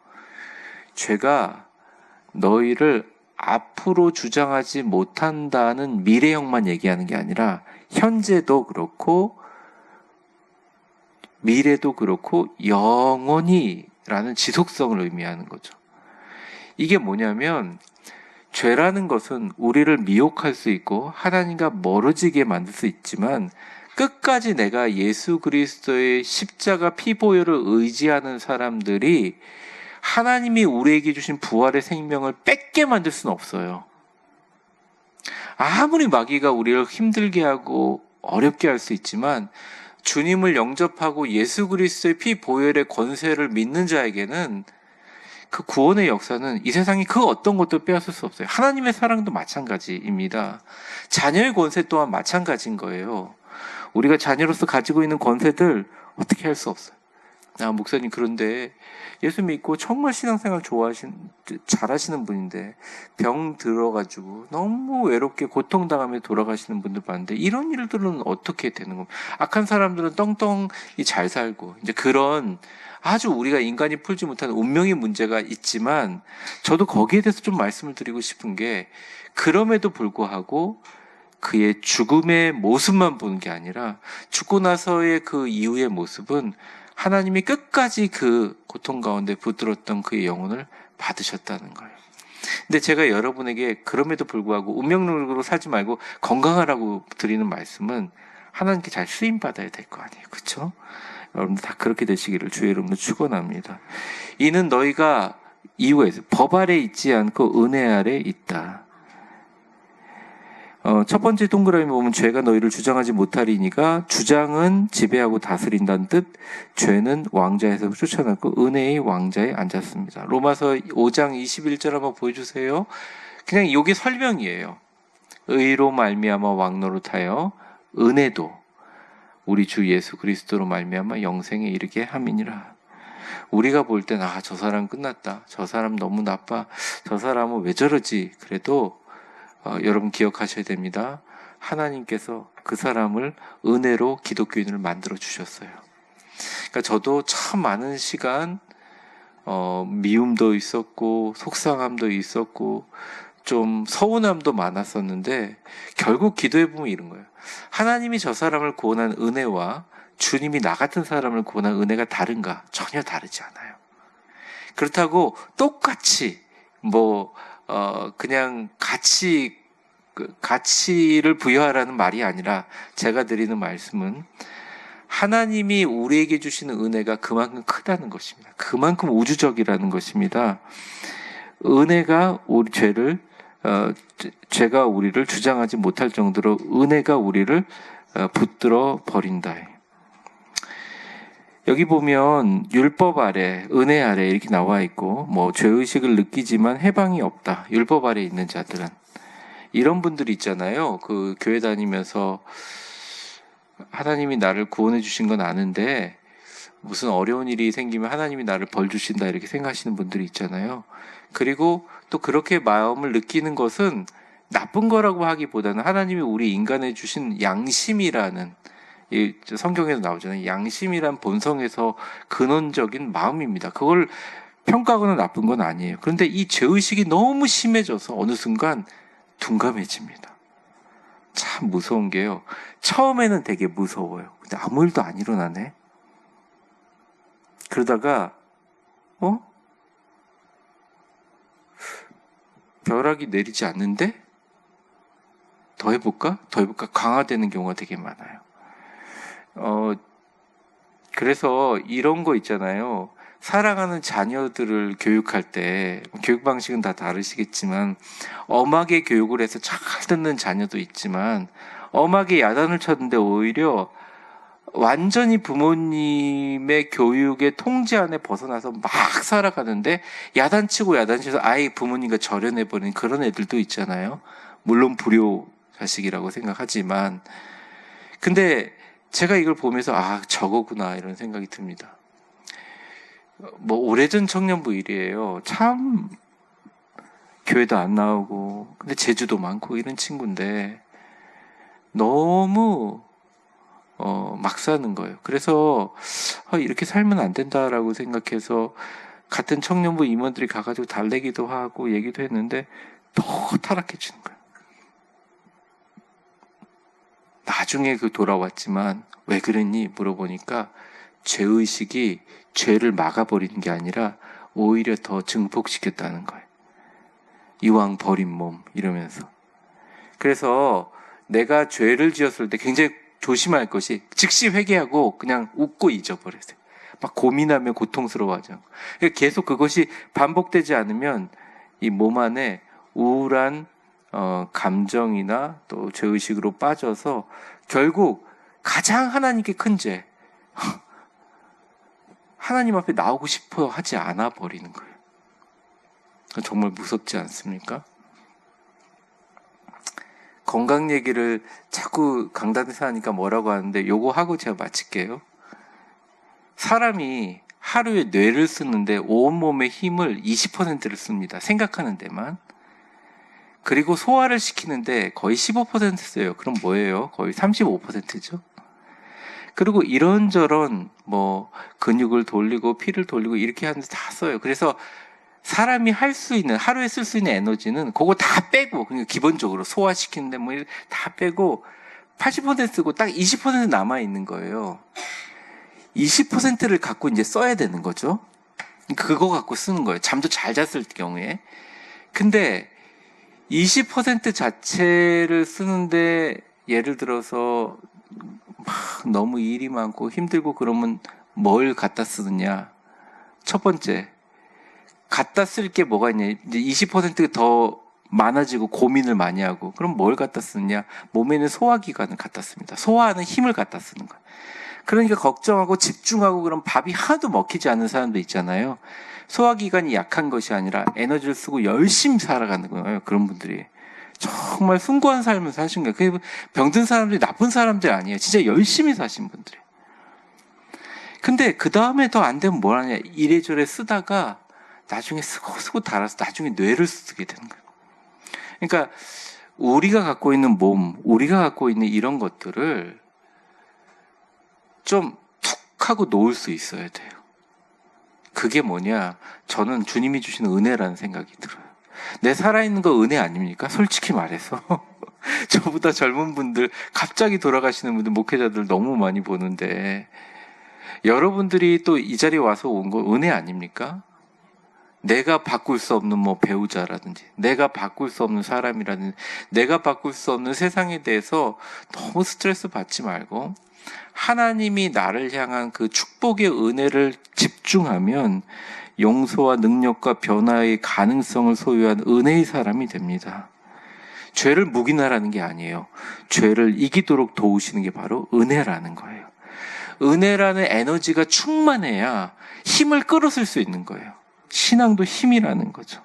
죄가 너희를 앞으로 주장하지 못한다는 미래형만 얘기하는 게 아니라 현재도 그렇고 미래도 그렇고 영원히라는 지속성을 의미하는 거죠. 이게 뭐냐면 죄라는 것은 우리를 미혹할 수 있고 하나님과 멀어지게 만들 수 있지만 끝까지 내가 예수 그리스도의 십자가 피보혈을 의지하는 사람들이 하나님이 우리에게 주신 부활의 생명을 뺏게 만들 수는 없어요. 아무리 마귀가 우리를 힘들게 하고 어렵게 할 수 있지만 주님을 영접하고 예수 그리스도의 피 보혈의 권세를 믿는 자에게는 그 구원의 역사는 이 세상이 그 어떤 것도 빼앗을 수 없어요. 하나님의 사랑도 마찬가지입니다. 자녀의 권세 또한 마찬가지인 거예요. 우리가 자녀로서 가지고 있는 권세들 어떻게 할 수 없어요. 아, 목사님 그런데 예수 믿고 정말 신앙생활 잘하시는 분인데 병 들어가지고 너무 외롭게 고통당하며 돌아가시는 분들 봤는데 이런 일들은 어떻게 되는 겁니까? 악한 사람들은 떵떵이 잘 살고 이제 그런 아주 우리가 인간이 풀지 못하는 운명의 문제가 있지만 저도 거기에 대해서 좀 말씀을 드리고 싶은 게 그럼에도 불구하고 그의 죽음의 모습만 보는 게 아니라 죽고 나서의 그 이후의 모습은 하나님이 끝까지 그 고통 가운데 붙들었던 그의 영혼을 받으셨다는 거예요. 근데 제가 여러분에게 그럼에도 불구하고 운명론으로 살지 말고 건강하라고 드리는 말씀은 하나님께 잘 쓰임받아야 될 거 아니에요. 그렇죠? 여러분들 다 그렇게 되시기를 주의 이름으로 축원합니다. 이는 너희가 이후에 법 아래 있지 않고 은혜 아래 있다. 첫 번째 동그라미 보면 죄가 너희를 주장하지 못하리니까 주장은 지배하고 다스린다는 뜻, 죄는 왕자에서 쫓아났고 은혜의 왕자에 앉았습니다. 로마서 5장 21절 한번 보여주세요. 그냥 이게 설명이에요. 의로 말미암아 왕노릇하여 은혜도 우리 주 예수 그리스도로 말미암아 영생에 이르게 함이니라. 우리가 볼 땐 저 사람 끝났다. 저 사람 너무 나빠. 저 사람은 왜 저러지? 그래도 여러분 기억하셔야 됩니다. 하나님께서 그 사람을 은혜로 기독교인을 만들어 주셨어요. 그러니까 저도 참 많은 시간 미움도 있었고 속상함도 있었고 좀 서운함도 많았었는데 결국 기도해 보면 이런 거예요. 하나님이 저 사람을 구원한 은혜와 주님이 나 같은 사람을 구원한 은혜가 다른가? 전혀 다르지 않아요. 그렇다고 똑같이 그냥 가치를 부여하라는 말이 아니라 제가 드리는 말씀은 하나님이 우리에게 주시는 은혜가 그만큼 크다는 것입니다. 그만큼 우주적이라는 것입니다. 은혜가 죄가 우리를 주장하지 못할 정도로 은혜가 우리를 붙들어 버린다. 여기 보면 율법 아래, 은혜 아래 이렇게 나와 있고 죄의식을 느끼지만 해방이 없다. 율법 아래 있는 자들은. 이런 분들이 있잖아요. 그 교회 다니면서 하나님이 나를 구원해 주신 건 아는데 무슨 어려운 일이 생기면 하나님이 나를 벌 주신다 이렇게 생각하시는 분들이 있잖아요. 그리고 또 그렇게 마음을 느끼는 것은 나쁜 거라고 하기보다는 하나님이 우리 인간에 주신 양심이라는 성경에도 나오잖아요. 양심이란 본성에서 근원적인 마음입니다. 그걸 평가하거나 나쁜 건 아니에요. 그런데 이 죄의식이 너무 심해져서 어느 순간 둔감해집니다. 참 무서운 게요. 처음에는 되게 무서워요. 근데 아무 일도 안 일어나네. 그러다가 벼락이 내리지 않는데 더 해볼까? 더 해볼까? 강화되는 경우가 되게 많아요. 그래서 이런 거 있잖아요. 사랑하는 자녀들을 교육할 때, 교육 방식은 다 다르시겠지만, 엄하게 교육을 해서 잘 듣는 자녀도 있지만, 엄하게 야단을 쳤는데 오히려 완전히 부모님의 교육의 통제 안에 벗어나서 막 살아가는데, 야단치고 야단쳐서 아예 부모님과 절연해버리는 그런 애들도 있잖아요. 물론 불효 자식이라고 생각하지만, 근데 제가 이걸 보면서 저거구나 이런 생각이 듭니다. 뭐 오래전 청년부 일이에요. 참 교회도 안 나오고 근데 재주도 많고 이런 친구인데 너무 막 사는 거예요. 그래서 이렇게 살면 안 된다라고 생각해서 같은 청년부 임원들이 가가지고 달래기도 하고 얘기도 했는데 더 타락해지는 거예요. 나중에 돌아왔지만 왜 그랬니 물어보니까 죄의식이 죄를 막아버리는 게 아니라 오히려 더 증폭시켰다는 거예요. 이왕 버린 몸 이러면서. 그래서 내가 죄를 지었을 때 굉장히 조심할 것이 즉시 회개하고 그냥 웃고 잊어버리세요. 막 고민하면 고통스러워하죠. 계속 그것이 반복되지 않으면 이 몸 안에 우울한 감정이나 또 죄의식으로 빠져서 결국 가장 하나님께 큰 죄, 하나님 앞에 나오고 싶어 하지 않아 버리는 거예요. 정말 무섭지 않습니까? 건강 얘기를 자꾸 강단에서 하니까 뭐라고 하는데 요거 하고 제가 마칠게요. 사람이 하루에 뇌를 쓰는데 온몸의 힘을 20%를 씁니다. 생각하는 데만. 그리고 소화를 시키는데 거의 15% 써요. 그럼 뭐예요? 거의 35%죠. 그리고 이런저런 뭐 근육을 돌리고 피를 돌리고 이렇게 하는데 다 써요. 그래서 사람이 할 수 있는 하루에 쓸 수 있는 에너지는 그거 다 빼고 그러니까 기본적으로 소화시키는데 뭐 다 빼고 80% 쓰고 딱 20% 남아 있는 거예요. 20%를 갖고 이제 써야 되는 거죠. 그거 갖고 쓰는 거예요. 잠도 잘 잤을 경우에. 근데 20% 자체를 쓰는데 예를 들어서 막 너무 일이 많고 힘들고 그러면 뭘 갖다 쓰느냐. 첫 번째, 갖다 쓸 게 뭐가 있냐. 이제 20%가 더 많아지고 고민을 많이 하고 그럼 뭘 갖다 쓰느냐. 몸에 있는 소화기관을 갖다 씁니다. 소화하는 힘을 갖다 쓰는 거예요. 그러니까 걱정하고 집중하고 그럼 밥이 하나도 먹히지 않는 사람도 있잖아요. 소화기관이 약한 것이 아니라 에너지를 쓰고 열심히 살아가는 거예요. 그런 분들이. 정말 숭고한 삶을 사신 거예요. 그 병든 사람들이 나쁜 사람들이 아니에요. 진짜 열심히 사신 분들이. 근데 그 다음에 더 안 되면 뭘 하냐. 이래저래 쓰다가 나중에 쓰고 달아서 나중에 뇌를 쓰게 되는 거예요. 그러니까 우리가 갖고 있는 몸, 우리가 갖고 있는 이런 것들을 좀 툭 하고 놓을 수 있어야 돼요. 그게 뭐냐? 저는 주님이 주시는 은혜라는 생각이 들어요. 내 살아있는 거 은혜 아닙니까? 솔직히 말해서. 저보다 젊은 분들, 갑자기 돌아가시는 분들, 목회자들 너무 많이 보는데 여러분들이 또 이 자리에 와서 온 거 은혜 아닙니까? 내가 바꿀 수 없는 뭐 배우자라든지 내가 바꿀 수 없는 사람이라든지 내가 바꿀 수 없는 세상에 대해서 너무 스트레스 받지 말고 하나님이 나를 향한 그 축복의 은혜를 집중하면 용서와 능력과 변화의 가능성을 소유한 은혜의 사람이 됩니다. 죄를 묵인하라는 게 아니에요. 죄를 이기도록 도우시는 게 바로 은혜라는 거예요. 은혜라는 에너지가 충만해야 힘을 끌어쓸 수 있는 거예요. 신앙도 힘이라는 거죠.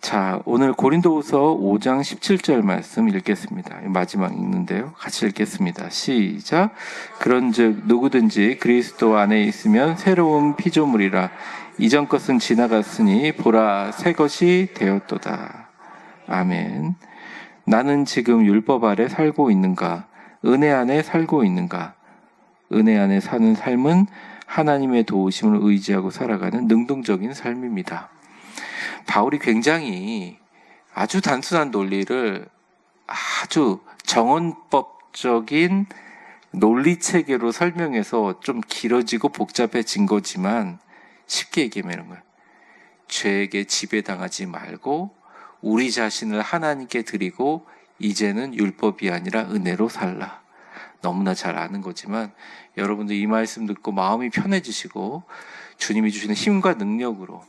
자, 오늘 고린도후서 5장 17절 말씀 읽겠습니다. 마지막 읽는데요. 같이 읽겠습니다. 시작. 그런즉 누구든지 그리스도 안에 있으면 새로운 피조물이라 이전 것은 지나갔으니 보라 새 것이 되었도다. 아멘. 나는 지금 율법 아래 살고 있는가? 은혜 안에 살고 있는가? 은혜 안에 사는 삶은 하나님의 도우심을 의지하고 살아가는 능동적인 삶입니다. 바울이 굉장히 아주 단순한 논리를 아주 정언법적인 논리체계로 설명해서 좀 길어지고 복잡해진 거지만 쉽게 얘기하면 이런 거예요. 죄에게 지배당하지 말고 우리 자신을 하나님께 드리고 이제는 율법이 아니라 은혜로 살라. 너무나 잘 아는 거지만 여러분들 이 말씀 듣고 마음이 편해지시고 주님이 주시는 힘과 능력으로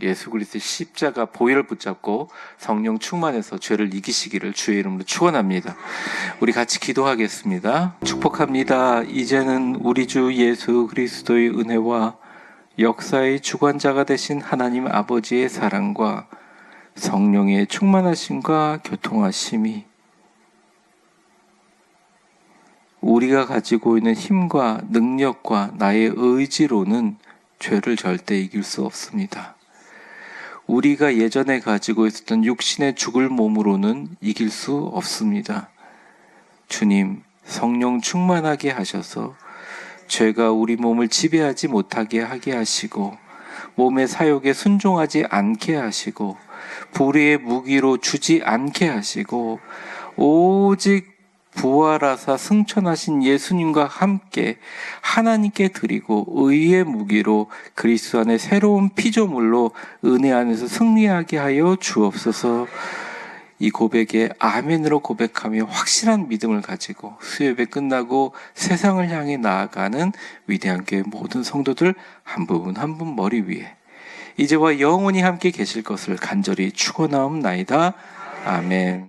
예수 그리스도의 십자가 보혈을 붙잡고 성령 충만해서 죄를 이기시기를 주의 이름으로 축원합니다. 우리 같이 기도하겠습니다. 축복합니다. 이제는 우리 주 예수 그리스도의 은혜와 역사의 주관자가 되신 하나님 아버지의 사랑과 성령의 충만하심과 교통하심이 우리가 가지고 있는 힘과 능력과 나의 의지로는 죄를 절대 이길 수 없습니다. 우리가 예전에 가지고 있었던 육신의 죽을 몸으로는 이길 수 없습니다. 주님, 성령 충만하게 하셔서 죄가 우리 몸을 지배하지 못하게 하게 하시고 몸의 사욕에 순종하지 않게 하시고 불의의 무기로 주지 않게 하시고 오직 부활하사 승천하신 예수님과 함께 하나님께 드리고 의의 무기로 그리스도 안에 새로운 피조물로 은혜 안에서 승리하게 하여 주옵소서. 이 고백에 아멘으로 고백하며 확실한 믿음을 가지고 수요예배 끝나고 세상을 향해 나아가는 위대한 교회 모든 성도들 한 분 한 분 머리 위에 이제와 영원히 함께 계실 것을 간절히 축원하옵나이다. 아멘.